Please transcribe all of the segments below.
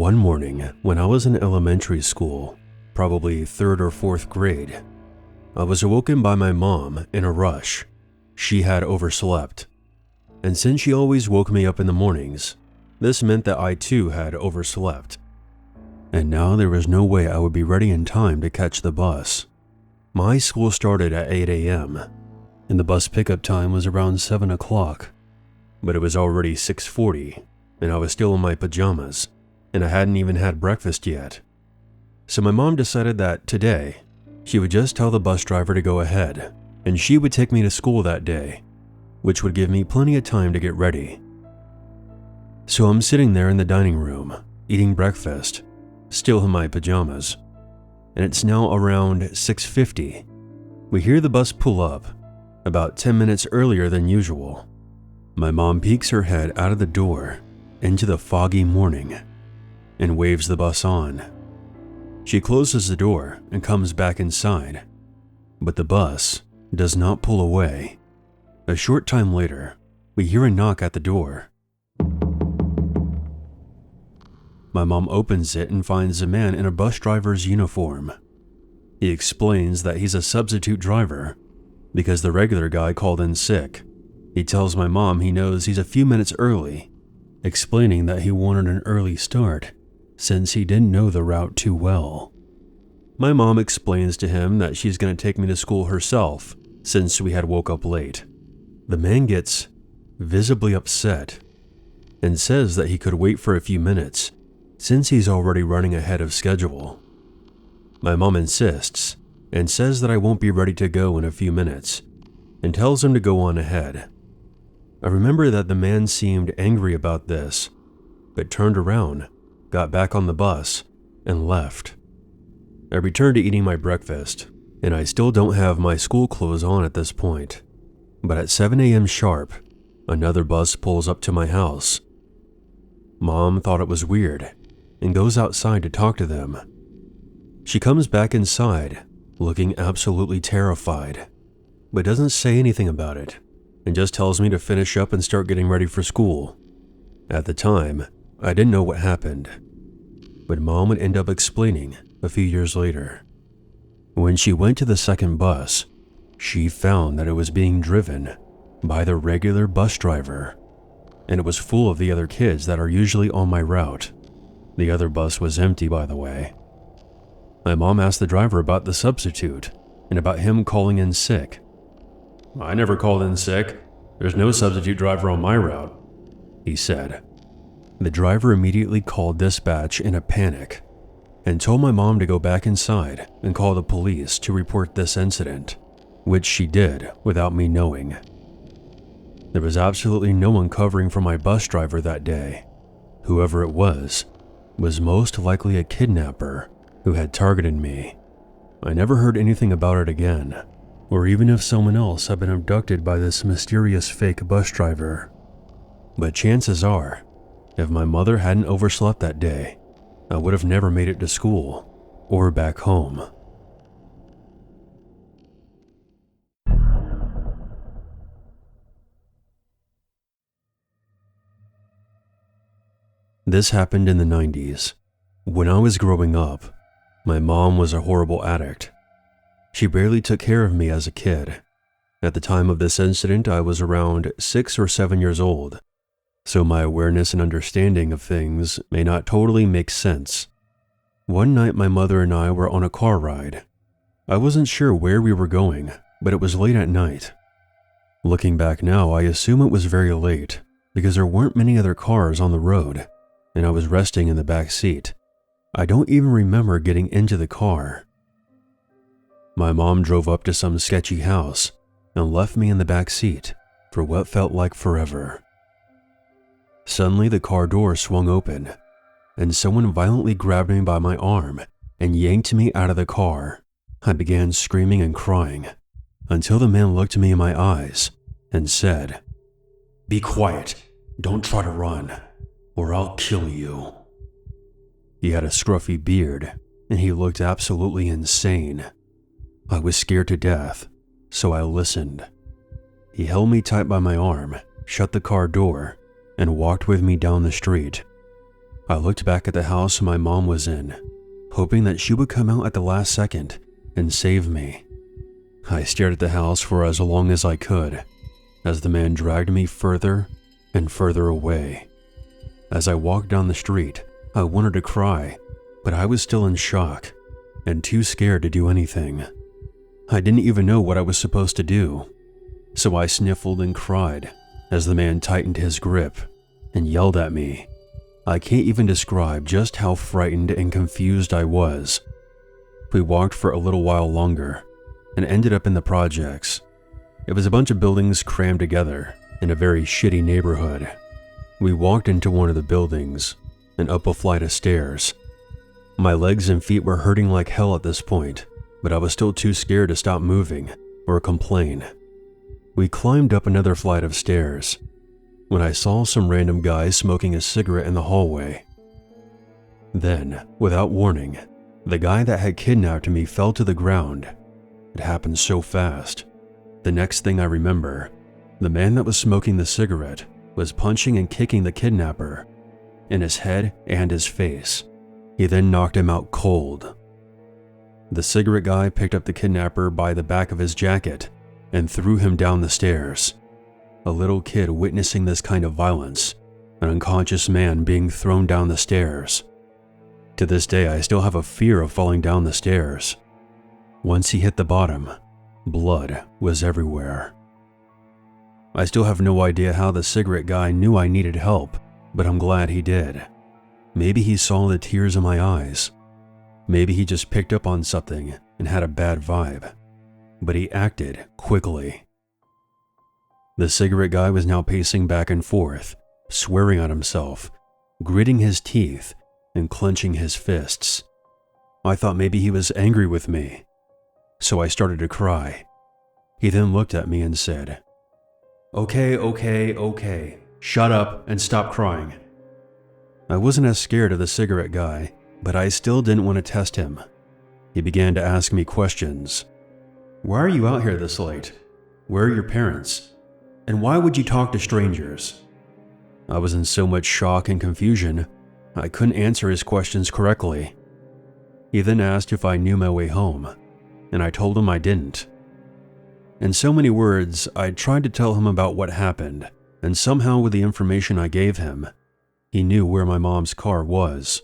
One morning, when I was in elementary school, probably 3rd or 4th grade, I was awoken by my mom in a rush. She had overslept. And since she always woke me up in the mornings, this meant that I too had overslept. And now there was no way I would be ready in time to catch the bus. My school started at 8 a.m., and the bus pickup time was around 7 o'clock. But it was already 6:40, and I was still in my pajamas, and I hadn't even had breakfast yet. So my mom decided that today, she would just tell the bus driver to go ahead, and she would take me to school that day, which would give me plenty of time to get ready. So I'm sitting there in the dining room, eating breakfast, still in my pajamas, and it's now around 6:50. We hear the bus pull up, about 10 minutes earlier than usual. My mom peeks her head out of the door into the foggy morning and waves the bus on. She closes the door and comes back inside, but the bus does not pull away. A short time later, we hear a knock at the door. My mom opens it and finds a man in a bus driver's uniform. He explains that he's a substitute driver because the regular guy called in sick. He tells my mom he knows he's a few minutes early, explaining that he wanted an early start since he didn't know the route too well. My mom explains to him that she's going to take me to school herself since we had woke up late. The man gets visibly upset and says that he could wait for a few minutes since he's already running ahead of schedule. My mom insists and says that I won't be ready to go in a few minutes and tells him to go on ahead. I remember that the man seemed angry about this, but turned around, got back on the bus, and left. I returned to eating my breakfast, and I still don't have my school clothes on at this point. But at 7 a.m. sharp, another bus pulls up to my house. Mom thought it was weird and goes outside to talk to them. She comes back inside, looking absolutely terrified, but doesn't say anything about it and just tells me to finish up and start getting ready for school. At the time, I didn't know what happened, but Mom would end up explaining a few years later. When she went to the second bus, she found that it was being driven by the regular bus driver, and it was full of the other kids that are usually on my route. The other bus was empty, by the way. My mom asked the driver about the substitute and about him calling in sick. "I never called in sick. There's no substitute driver on my route," he said. The driver immediately called dispatch in a panic and told my mom to go back inside and call the police to report this incident, which she did without me knowing. There was absolutely no one covering for my bus driver that day. Whoever it was most likely a kidnapper who had targeted me. I never heard anything about it again, or even if someone else had been abducted by this mysterious fake bus driver. But chances are, if my mother hadn't overslept that day, I would have never made it to school or back home. This happened in the 90s. When I was growing up, my mom was a horrible addict. She barely took care of me as a kid. At the time of this incident, I was around 6 or 7 years old, so my awareness and understanding of things may not totally make sense. One night, my mother and I were on a car ride. I wasn't sure where we were going, but it was late at night. Looking back now, I assume it was very late because there weren't many other cars on the road, and I was resting in the back seat. I don't even remember getting into the car. My mom drove up to some sketchy house and left me in the back seat for what felt like forever. Suddenly, the car door swung open, and someone violently grabbed me by my arm and yanked me out of the car. I began screaming and crying until the man looked me in my eyes and said, "Be quiet, don't try to run, or I'll kill you." He had a scruffy beard, and he looked absolutely insane. I was scared to death, so I listened. He held me tight by my arm, shut the car door, and walked with me down the street. I looked back at the house my mom was in, hoping that she would come out at the last second and save me. I stared at the house for as long as I could, as the man dragged me further and further away. As I walked down the street, I wanted to cry, but I was still in shock and too scared to do anything. I didn't even know what I was supposed to do, so I sniffled and cried as the man tightened his grip and yelled at me. I can't even describe just how frightened and confused I was. We walked for a little while longer and ended up in the projects. It was a bunch of buildings crammed together in a very shitty neighborhood. We walked into one of the buildings and up a flight of stairs. My legs and feet were hurting like hell at this point, but I was still too scared to stop moving or complain. We climbed up another flight of stairs when I saw some random guy smoking a cigarette in the hallway. Then, without warning, the guy that had kidnapped me fell to the ground. It happened so fast. The next thing I remember, the man that was smoking the cigarette was punching and kicking the kidnapper in his head and his face. He then knocked him out cold. The cigarette guy picked up the kidnapper by the back of his jacket and threw him down the stairs. A little kid witnessing this kind of violence, an unconscious man being thrown down the stairs. To this day, I still have a fear of falling down the stairs. Once he hit the bottom, blood was everywhere. I still have no idea how the cigarette guy knew I needed help, but I'm glad he did. Maybe he saw the tears in my eyes. Maybe he just picked up on something and had a bad vibe. But he acted quickly. The cigarette guy was now pacing back and forth, swearing at himself, gritting his teeth, and clenching his fists. I thought maybe he was angry with me, so I started to cry. He then looked at me and said, Okay, shut up and stop crying." I wasn't as scared of the cigarette guy, but I still didn't want to test him. He began to ask me questions. "Why are you out here this late? Where are your parents? And why would you talk to strangers?" I was in so much shock and confusion, I couldn't answer his questions correctly. He then asked if I knew my way home, and I told him I didn't. In so many words, I tried to tell him about what happened, and somehow with the information I gave him, he knew where my mom's car was.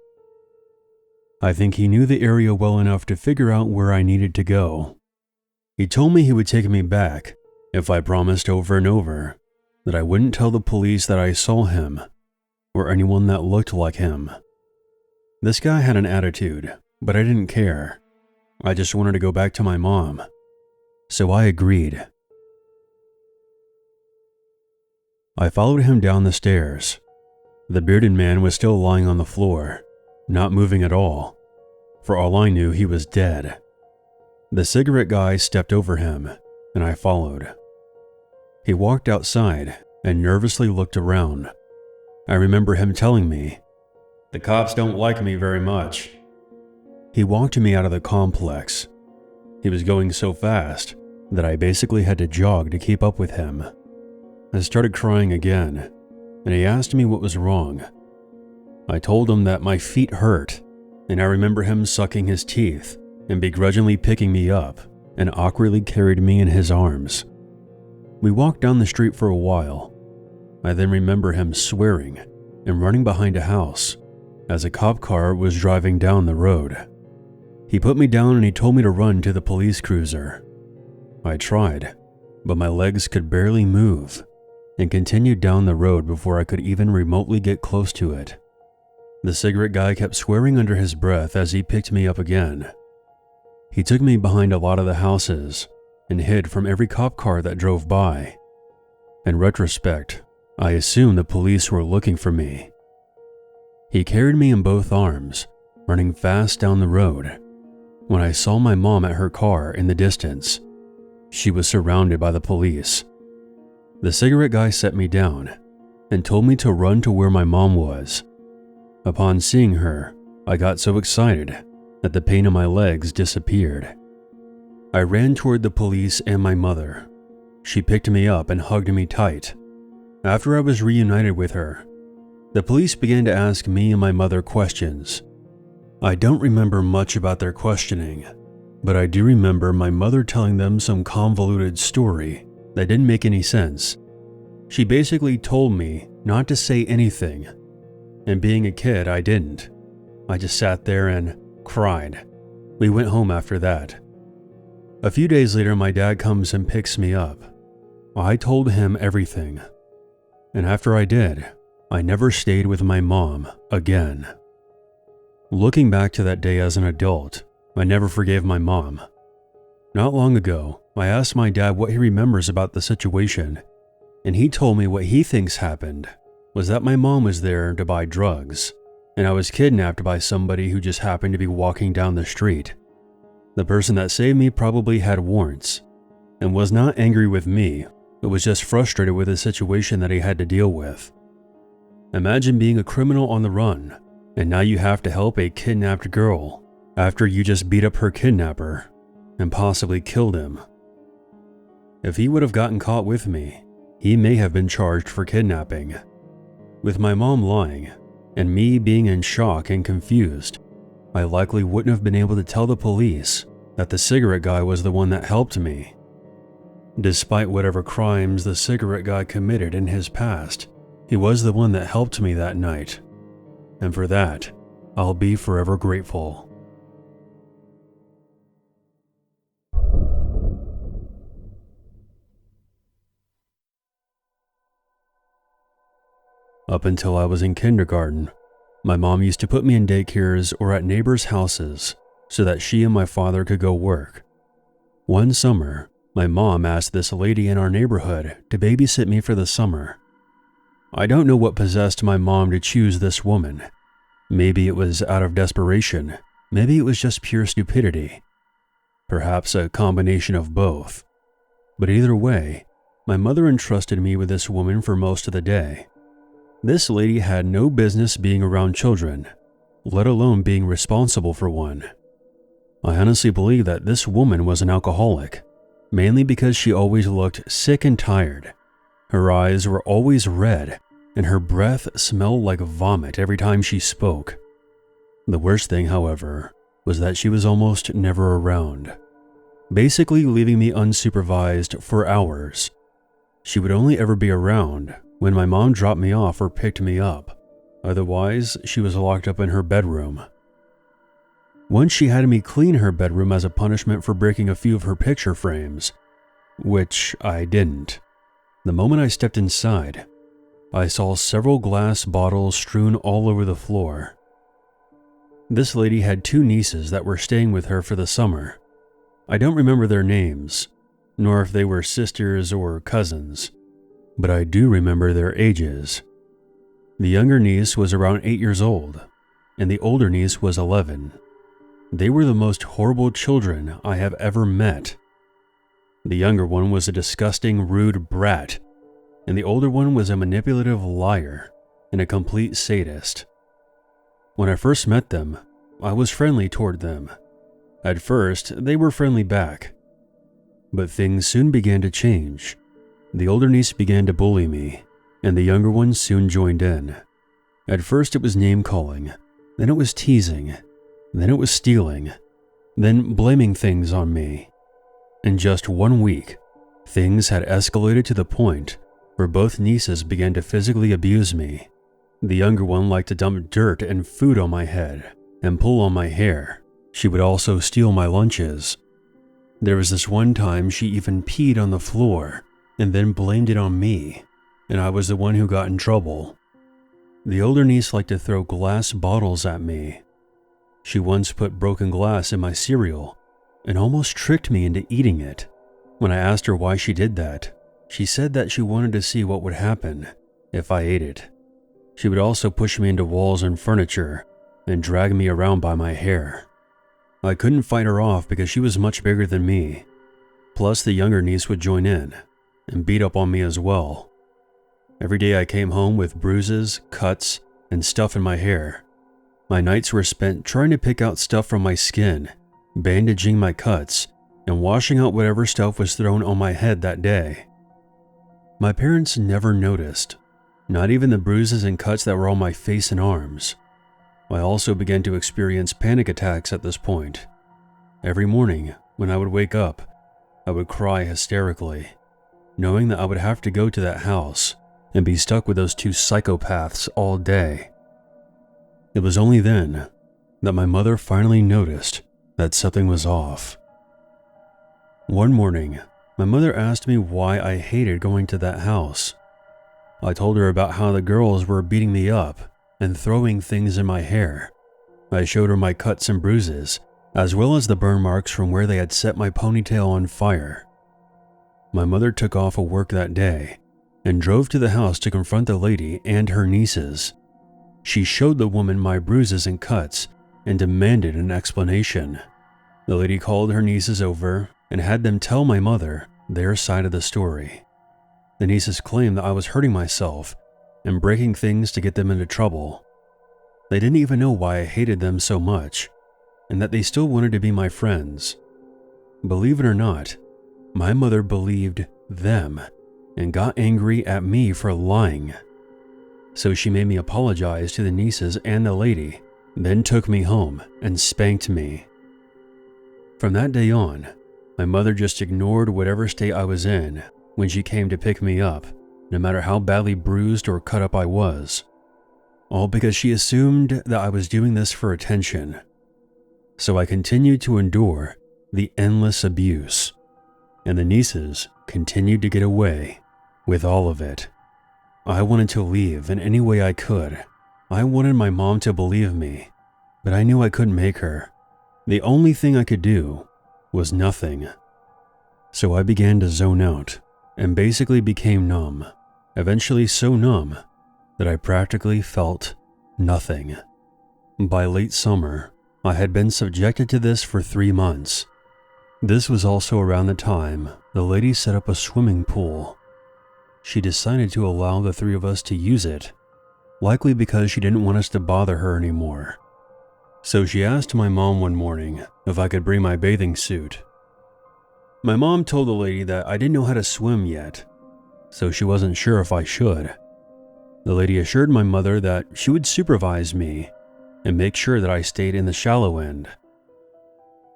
I think he knew the area well enough to figure out where I needed to go. He told me he would take me back if I promised over and over that I wouldn't tell the police that I saw him or anyone that looked like him. This guy had an attitude, but I didn't care. I just wanted to go back to my mom, so I agreed. I followed him down the stairs. The bearded man was still lying on the floor, not moving at all. For all I knew, he was dead. The cigarette guy stepped over him, and I followed. He walked outside and nervously looked around. I remember him telling me, "The cops don't like me very much." He walked me out of the complex. He was going so fast that I basically had to jog to keep up with him. I started crying again, and he asked me what was wrong. I told him that my feet hurt, and I remember him sucking his teeth and begrudgingly picking me up and awkwardly carried me in his arms. We walked down the street for a while. I then remember him swearing and running behind a house as a cop car was driving down the road. He put me down and he told me to run to the police cruiser. I tried, but my legs could barely move and continued down the road before I could even remotely get close to it. The cigarette guy kept swearing under his breath as he picked me up again. He took me behind a lot of the houses and hid from every cop car that drove by. In retrospect, I assumed the police were looking for me. He carried me in both arms, running fast down the road. When I saw my mom at her car in the distance, she was surrounded by the police. The cigarette guy set me down and told me to run to where my mom was. Upon seeing her, I got so excited that the pain in my legs disappeared. I ran toward the police and my mother. She picked me up and hugged me tight. After I was reunited with her, The police began to ask me and my mother questions. I don't remember much about their questioning, but I do remember my mother telling them some convoluted story that didn't make any sense. She basically told me not to say anything, and being a kid, I didn't. I just sat there and cried. We went home after that. A few days later, my dad comes and picks me up. I told him everything, and after I did, I never stayed with my mom again. Looking back to that day as an adult, I never forgave my mom. Not long ago, I asked my dad what he remembers about the situation, and he told me what he thinks happened was that my mom was there to buy drugs, and I was kidnapped by somebody who just happened to be walking down the street. The person that saved me probably had warrants, and was not angry with me, but was just frustrated with the situation that he had to deal with. Imagine being a criminal on the run, and now you have to help a kidnapped girl after you just beat up her kidnapper and possibly killed him. If he would have gotten caught with me, he may have been charged for kidnapping. With my mom lying, and me being in shock and confused, I likely wouldn't have been able to tell the police that the cigarette guy was the one that helped me. Despite whatever crimes the cigarette guy committed in his past, he was the one that helped me that night. And for that, I'll be forever grateful. Up until I was in kindergarten, my mom used to put me in daycares or at neighbors' houses so that she and my father could go work. One summer, my mom asked this lady in our neighborhood to babysit me for the summer. I don't know what possessed my mom to choose this woman. Maybe it was out of desperation, maybe it was just pure stupidity. Perhaps a combination of both. But either way, my mother entrusted me with this woman for most of the day. This lady had no business being around children, let alone being responsible for one. I honestly believe that this woman was an alcoholic, mainly because she always looked sick and tired. Her eyes were always red, and her breath smelled like vomit every time she spoke. The worst thing, however, was that she was almost never around, basically leaving me unsupervised for hours. She would only ever be around when my mom dropped me off or picked me up. Otherwise, she was locked up in her bedroom. Once she had me clean her bedroom as a punishment for breaking a few of her picture frames, which I didn't. The moment I stepped inside, I saw several glass bottles strewn all over the floor. This lady had two nieces that were staying with her for the summer. I don't remember their names, nor if they were sisters or cousins, but I do remember their ages. The younger niece was around 8 years old, and the older niece was 11. They were the most horrible children I have ever met. The younger one was a disgusting, rude brat, and the older one was a manipulative liar and a complete sadist. When I first met them, I was friendly toward them. At first, they were friendly back. But things soon began to change. The older niece began to bully me, and the younger one soon joined in. At first it was name-calling, then it was teasing, then it was stealing, then blaming things on me. In just 1 week, things had escalated to the point where both nieces began to physically abuse me. The younger one liked to dump dirt and food on my head and pull on my hair. She would also steal my lunches. There was this one time she even peed on the floor and then blamed it on me, and I was the one who got in trouble. The older niece liked to throw glass bottles at me. She once put broken glass in my cereal and almost tricked me into eating it. When I asked her why she did that, she said that she wanted to see what would happen if I ate it. She would also push me into walls and furniture and drag me around by my hair. I couldn't fight her off because she was much bigger than me. Plus, the younger niece would join in and beat up on me as well. Every day I came home with bruises, cuts, and stuff in my hair. My nights were spent trying to pick out stuff from my skin, bandaging my cuts, and washing out whatever stuff was thrown on my head that day. My parents never noticed, not even the bruises and cuts that were on my face and arms. I also began to experience panic attacks at this point. Every morning, when I would wake up, I would cry hysterically, knowing that I would have to go to that house and be stuck with those two psychopaths all day. It was only then that my mother finally noticed that something was off. One morning, my mother asked me why I hated going to that house. I told her about how the girls were beating me up and throwing things in my hair. I showed her my cuts and bruises, as well as the burn marks from where they had set my ponytail on fire. My mother took off of work that day and drove to the house to confront the lady and her nieces. She showed the woman my bruises and cuts and demanded an explanation. The lady called her nieces over and had them tell my mother their side of the story. The nieces claimed that I was hurting myself and breaking things to get them into trouble. They didn't even know why I hated them so much, and that they still wanted to be my friends. Believe it or not, my mother believed them and got angry at me for lying. So she made me apologize to the nieces and the lady, then took me home and spanked me. From that day on, my mother just ignored whatever state I was in when she came to pick me up, no matter how badly bruised or cut up I was. All because she assumed that I was doing this for attention. So I continued to endure the endless abuse, and the nieces continued to get away with all of it. I wanted to leave in any way I could. I wanted my mom to believe me, but I knew I couldn't make her. The only thing I could do was nothing. So I began to zone out and basically became numb, eventually so numb that I practically felt nothing. By late summer, I had been subjected to this for 3 months. This was also around the time the lady set up a swimming pool. She decided to allow the 3 of us to use it, likely because she didn't want us to bother her anymore. So she asked my mom one morning if I could bring my bathing suit. My mom told the lady that I didn't know how to swim yet, so she wasn't sure if I should. The lady assured my mother that she would supervise me and make sure that I stayed in the shallow end.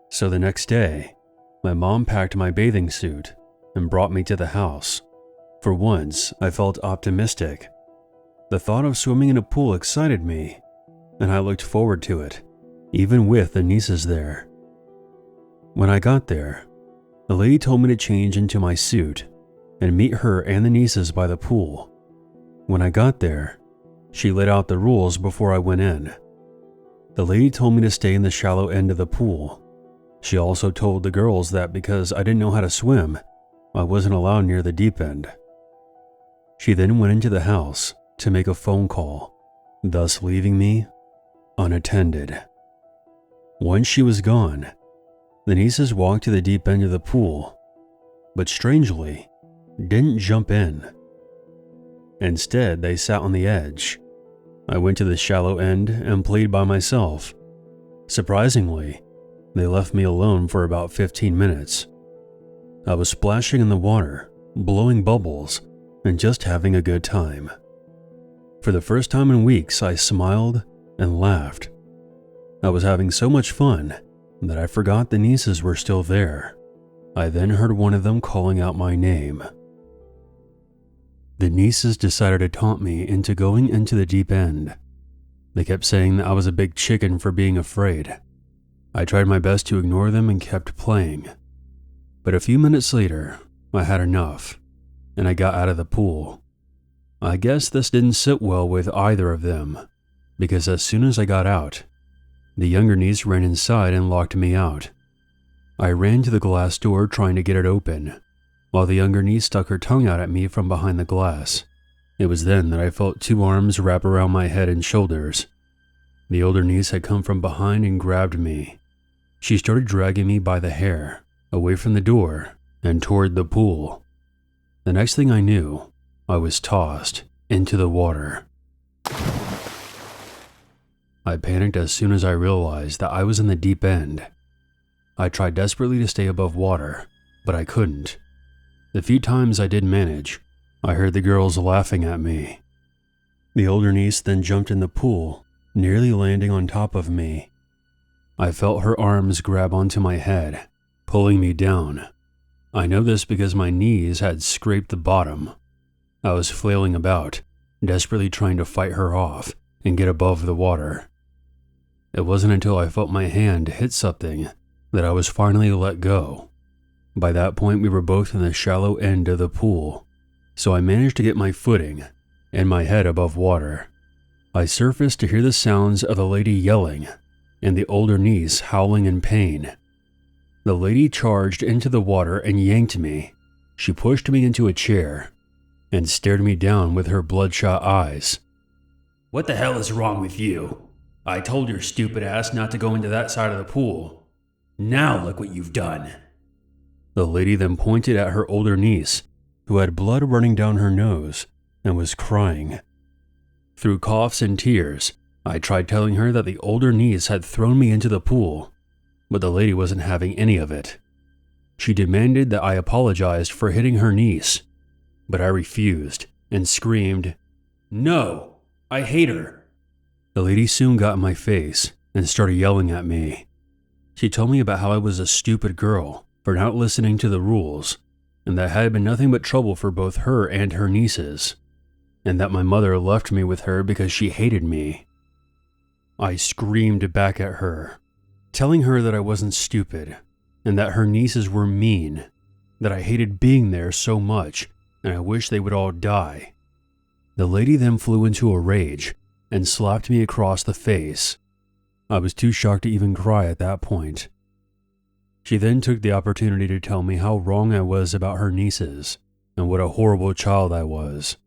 So the next day, my mom packed my bathing suit and brought me to the house. For once, I felt optimistic. The thought of swimming in a pool excited me, and I looked forward to it, even with the nieces there. When I got there, the lady told me to change into my suit and meet her and the nieces by the pool. When I got there, she laid out the rules before I went in. The lady told me to stay in the shallow end of the pool. She also told the girls that because I didn't know how to swim, I wasn't allowed near the deep end. She then went into the house to make a phone call, thus leaving me unattended. Once she was gone, the nieces walked to the deep end of the pool, but strangely, didn't jump in. Instead, they sat on the edge. I went to the shallow end and played by myself. Surprisingly, they left me alone for about 15 minutes. I was splashing in the water, blowing bubbles, and just having a good time. For the first time in weeks, I smiled and laughed. I was having so much fun that I forgot the nieces were still there. I then heard one of them calling out my name. The nieces decided to taunt me into going into the deep end. They kept saying that I was a big chicken for being afraid. I tried my best to ignore them and kept playing. But a few minutes later, I had enough, and I got out of the pool. I guess this didn't sit well with either of them, because as soon as I got out, the younger niece ran inside and locked me out. I ran to the glass door trying to get it open, while the younger niece stuck her tongue out at me from behind the glass. It was then that I felt 2 arms wrap around my head and shoulders. The older niece had come from behind and grabbed me. She started dragging me by the hair, away from the door, and toward the pool. The next thing I knew, I was tossed into the water. I panicked as soon as I realized that I was in the deep end. I tried desperately to stay above water, but I couldn't. The few times I did manage, I heard the girls laughing at me. The older niece then jumped in the pool, nearly landing on top of me. I felt her arms grab onto my head, pulling me down. I know this because my knees had scraped the bottom. I was flailing about, desperately trying to fight her off and get above the water. It wasn't until I felt my hand hit something that I was finally let go. By that point, we were both in the shallow end of the pool, so I managed to get my footing and my head above water. I surfaced to hear the sounds of the lady yelling and the older niece howling in pain. The lady charged into the water and yanked me. She pushed me into a chair and stared me down with her bloodshot eyes. "What the hell is wrong with you? I told your stupid ass not to go into that side of the pool. Now look what you've done." The lady then pointed at her older niece, who had blood running down her nose and was crying. Through coughs and tears, I tried telling her that the older niece had thrown me into the pool, but the lady wasn't having any of it. She demanded that I apologized for hitting her niece, but I refused and screamed, "No, I hate her." The lady soon got in my face and started yelling at me. She told me about how I was a stupid girl for not listening to the rules, and that had been nothing but trouble for both her and her nieces, and that my mother left me with her because she hated me. I screamed back at her, telling her that I wasn't stupid, and that her nieces were mean, that I hated being there so much, and I wish they would all die. The lady then flew into a rage and slapped me across the face. I was too shocked to even cry at that point. She then took the opportunity to tell me how wrong I was about her nieces, and what a horrible child I was.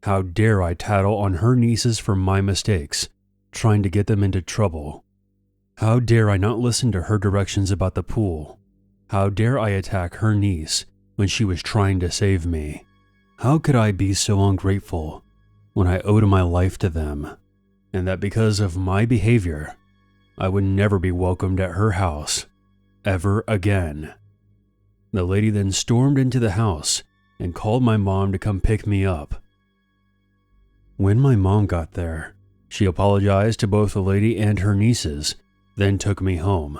How dare I tattle on her nieces for my mistakes, trying to get them into trouble. How dare I not listen to her directions about the pool? How dare I attack her niece when she was trying to save me? How could I be so ungrateful when I owed my life to them, and that because of my behavior, I would never be welcomed at her house ever again? The lady then stormed into the house and called my mom to come pick me up. When my mom got there, she apologized to both the lady and her nieces, then took me home.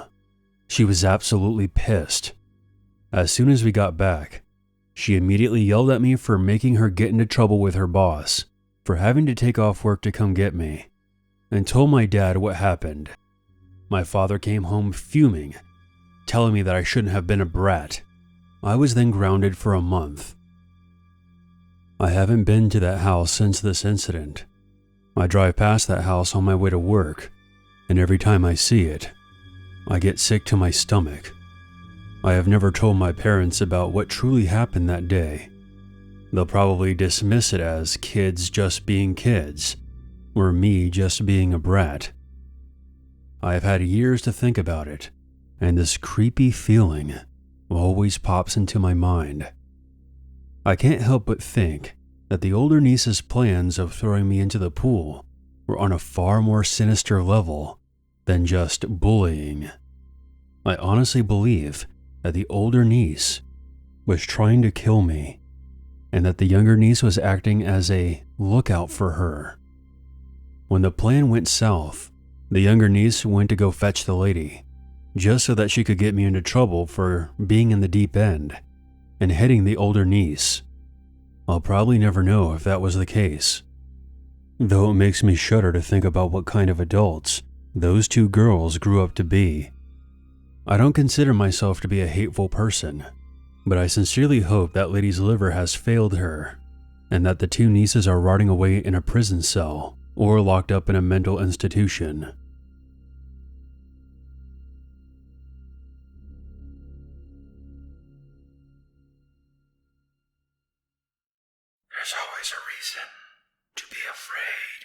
She was absolutely pissed. As soon as we got back, she immediately yelled at me for making her get into trouble with her boss, for having to take off work to come get me, and told my dad what happened. My father came home fuming, telling me that I shouldn't have been a brat. I was then grounded for a month. I haven't been to that house since this incident. I drive past that house on my way to work, and every time I see it, I get sick to my stomach. I have never told my parents about what truly happened that day. They'll probably dismiss it as kids just being kids, or me just being a brat. I have had years to think about it, and this creepy feeling always pops into my mind. I can't help but think that the older niece's plans of throwing me into the pool were on a far more sinister level than just bullying. I honestly believe that the older niece was trying to kill me, and that the younger niece was acting as a lookout for her. When the plan went south, the younger niece went to go fetch the lady, just so that she could get me into trouble for being in the deep end and hitting the older niece. I'll probably never know if that was the case, though it makes me shudder to think about what kind of adults those two girls grew up to be. I don't consider myself to be a hateful person, but I sincerely hope that lady's liver has failed her, and that the two nieces are rotting away in a prison cell or locked up in a mental institution. There's always a reason to be afraid.